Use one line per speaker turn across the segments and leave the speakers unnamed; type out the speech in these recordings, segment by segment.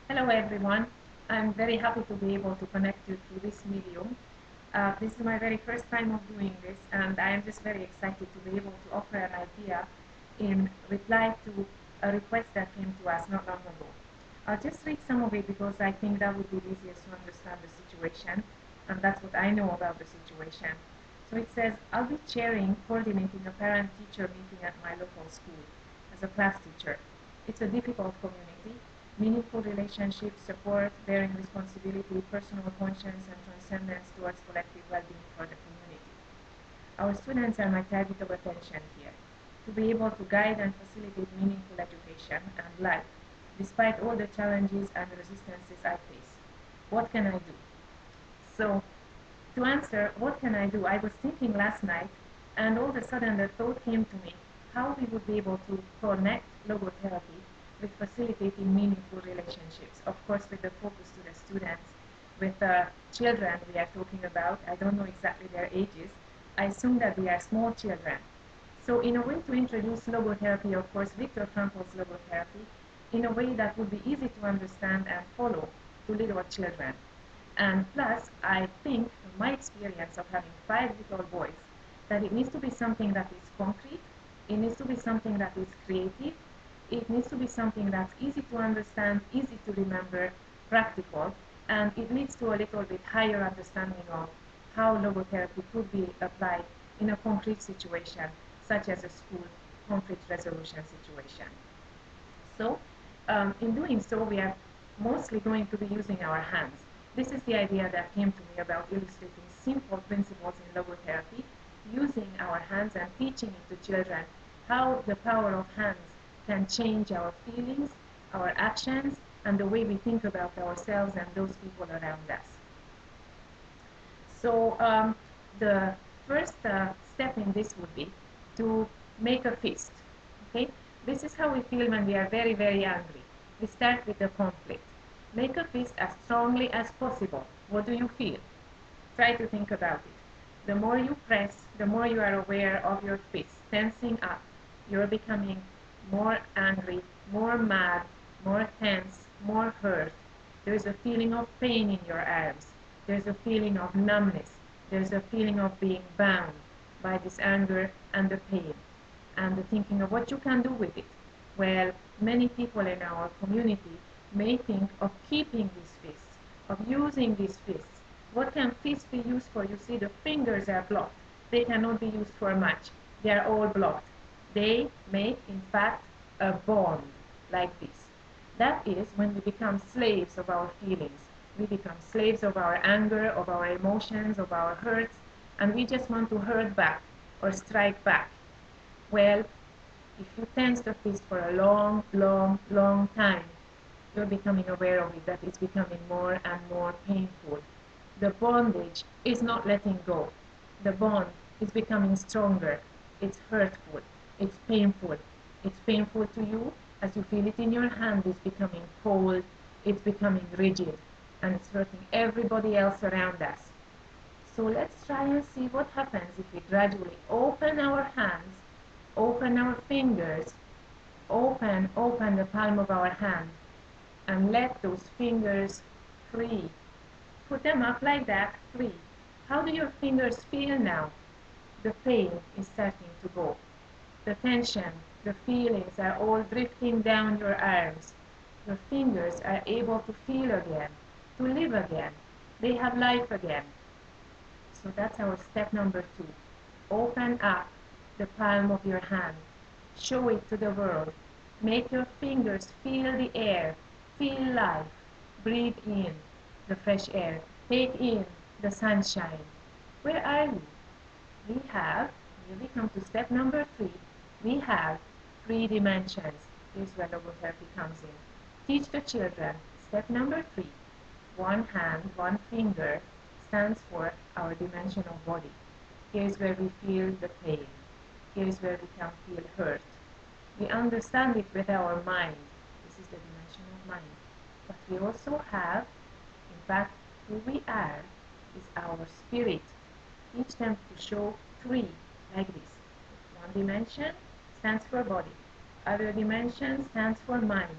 Hello everyone. I'm very happy to be able to connect you through this medium. This is my very first time of doing this, and I am just very excited to be able to offer an idea in reply to a request that came to us not long ago. I'll just read some of it because I think that would be the easiest to understand the situation, and that's what I know about the situation. So it says, I'll be coordinating a parent-teacher meeting at my local school as a class teacher. It's a difficult community. Meaningful relationships, support, bearing responsibility, personal conscience, and transcendence towards collective well-being for the community. Our students are my target of attention here, to be able to guide and facilitate meaningful education and life, despite all the challenges and resistances I face. What can I do? So, to answer, what can I do? I was thinking last night, and all of a sudden the thought came to me, how we would be able to connect logotherapy with facilitating meaningful relationships. Of course, with the focus to the students, with the children we are talking about. I don't know exactly their ages. I assume that they are small children. So in a way to introduce logotherapy, of course, Viktor Frankl's logotherapy, in a way that would be easy to understand and follow to little children. And plus, I think, from my experience of having 5 little boys, that it needs to be something that is concrete, it needs to be something that is creative, it needs to be something that's easy to understand, easy to remember, practical, and it leads to a little bit higher understanding of how logotherapy could be applied in a concrete situation, such as a school conflict resolution situation. So, in doing so, we are mostly going to be using our hands. This is the idea that came to me about illustrating simple principles in logotherapy, using our hands and teaching it to children how the power of hands can change our feelings, our actions, and the way we think about ourselves and those people around us. So the first step in this would be to make a fist. Okay, this is how we feel when we are very, very angry. We start with the conflict. Make a fist as strongly as possible. What do you feel? Try to think about it. The more you press, the more you are aware of your fist tensing up. You're becoming more angry, more mad, more tense, more hurt. There's a feeling of pain in your arms. There's a feeling of numbness. There's a feeling of being bound by this anger and the pain, and the thinking of what you can do with it. Well, many people in our community may think of keeping these fists, of using these fists. What can fists be used for? You see, the fingers are blocked. They cannot be used for much. They are all blocked. They make, in fact, a bond like this. That is when we become slaves of our feelings. We become slaves of our anger, of our emotions, of our hurts, and we just want to hurt back or strike back. Well, if you tense the fist for a long, long, long time, you're becoming aware of it, that it's becoming more and more painful. The bondage is not letting go. The bond is becoming stronger. It's hurtful. It's painful. It's painful to you as you feel it in your hand. It's becoming cold. It's becoming rigid. And it's hurting everybody else around us. So let's try and see what happens if we gradually open our hands, open our fingers, open the palm of our hand, and let those fingers free. Put them up like that, free. How do your fingers feel now? The pain is starting to go. The tension, the feelings are all drifting down your arms. Your fingers are able to feel again, to live again. They have life again. So that's our step number 2. Open up the palm of your hand. Show it to the world. Make your fingers feel the air. Feel life. Breathe in the fresh air. Take in the sunshine. Where are you? We have, here we come to step number 3, we have 3 dimensions. Here's where logotherapy comes in. Teach the children. Step number 3, one hand, one finger stands for our dimension of body. Here's where we feel the pain. Here's where we can feel hurt. We understand it with our mind. This is the dimension of mind. But we also have, in fact, who we are is our spirit. Teach them to show 3 like this. One dimension stands for body. Other dimension stands for mind.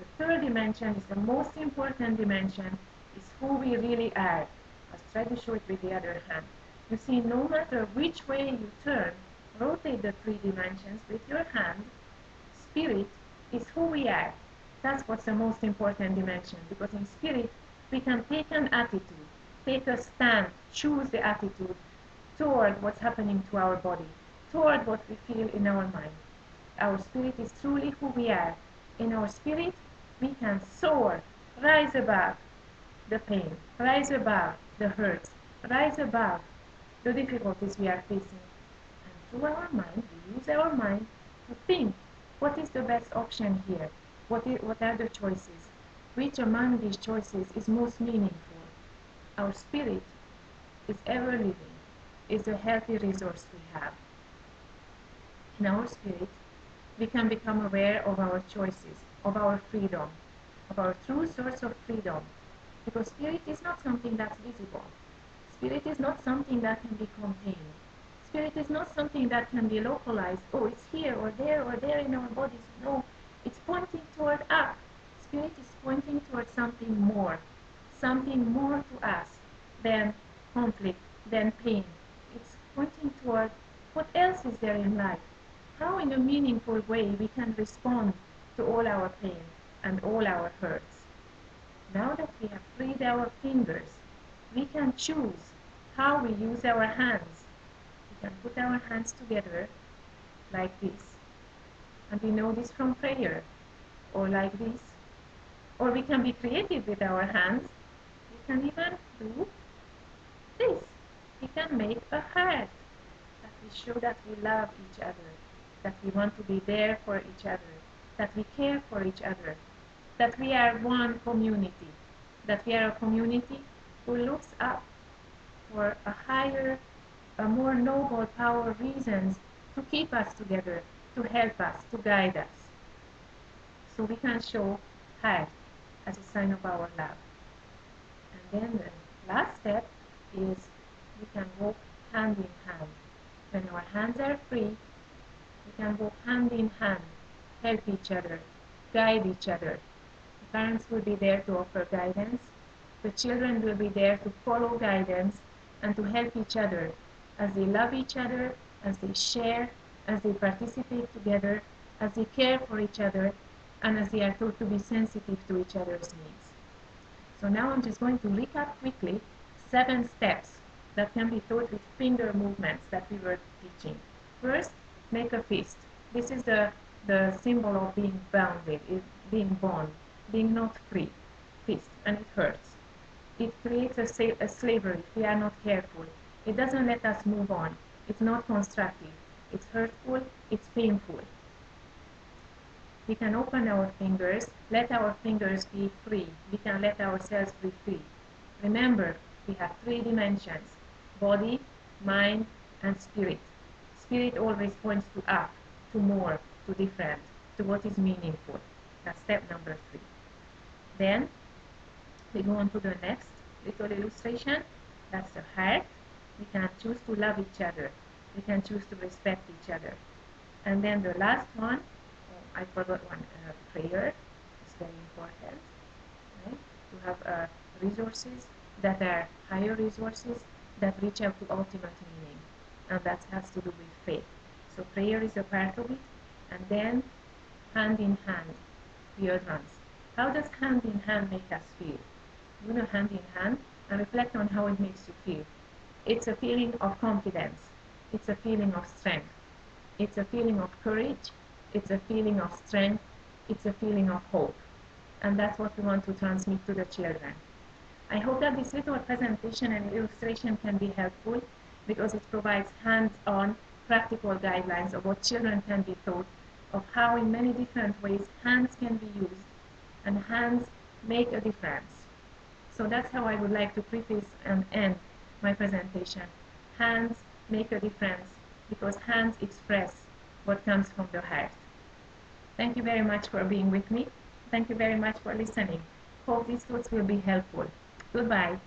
The third dimension is the most important dimension, is who we really are. Let's try to show it with the other hand. You see, no matter which way you turn, rotate the three dimensions with your hand, spirit is who we are. That's what's the most important dimension, because in spirit we can take an attitude, take a stand, choose the attitude toward what's happening to our body, toward what we feel in our mind. Our spirit is truly who we are. In our spirit, we can soar, rise above the pain, rise above the hurts, rise above the difficulties we are facing. And through our mind, we use our mind to think, what is the best option here? What are the choices? Which among these choices is most meaningful? Our spirit is ever living, is a healthy resource we have. In our spirit, we can become aware of our choices, of our freedom, of our true source of freedom. Because spirit is not something that's visible. Spirit is not something that can be contained. Spirit is not something that can be localized. Oh, it's here or there in our bodies. No, it's pointing toward up. Spirit is pointing toward something more to us than conflict, than pain. It's pointing toward what else is there in life. How in a meaningful way we can respond to all our pain and all our hurts. Now that we have freed our fingers, we can choose how we use our hands. We can put our hands together like this. And we know this from prayer, or like this. Or we can be creative with our hands. We can even do this. We can make a heart that we show that we love each other, that we want to be there for each other, that we care for each other, that we are one community, that we are a community who looks up for a higher, a more noble power reasons to keep us together, to help us, to guide us. So we can show heart as a sign of our love. And then the last step is we can walk hand in hand. When our hands are free, we can walk hand in hand, help each other, guide each other. The parents will be there to offer guidance. The children will be there to follow guidance and to help each other as they love each other, as they share, as they participate together, as they care for each other, and as they are taught to be sensitive to each other's needs. So now I'm just going to recap quickly 7 steps that can be taught with finger movements that we were teaching. First, make a fist. This is the symbol of being bounded, being bound, being not free. Fist, and it hurts. It creates a slavery if we are not careful. It doesn't let us move on. It's not constructive. It's hurtful. It's painful. We can open our fingers, let our fingers be free. We can let ourselves be free. Remember, we have 3 dimensions: body, mind, and spirit. Spirit always points to up, to more, to different, to what is meaningful. That's step number 3. Then we go on to the next little illustration. That's the heart. We can choose to love each other. We can choose to respect each other. And then the last one, I forgot one, prayer. It's very important, right? To have resources that are higher resources that reach out to ultimate meaning. And that has to do with faith. So prayer is a part of it. And then hand in hand, we advance. How does hand in hand make us feel? Do the hand in hand and reflect on how it makes you feel. It's a feeling of confidence. It's a feeling of strength. It's a feeling of courage. It's a feeling of strength. It's a feeling of hope. And that's what we want to transmit to the children. I hope that this little presentation and illustration can be helpful because it provides hands-on practical guidelines of what children can be taught, of how in many different ways hands can be used and hands make a difference. So that's how I would like to preface and end my presentation. Hands make a difference because hands express what comes from the heart. Thank you very much for being with me. Thank you very much for listening. Hope these thoughts will be helpful. Goodbye.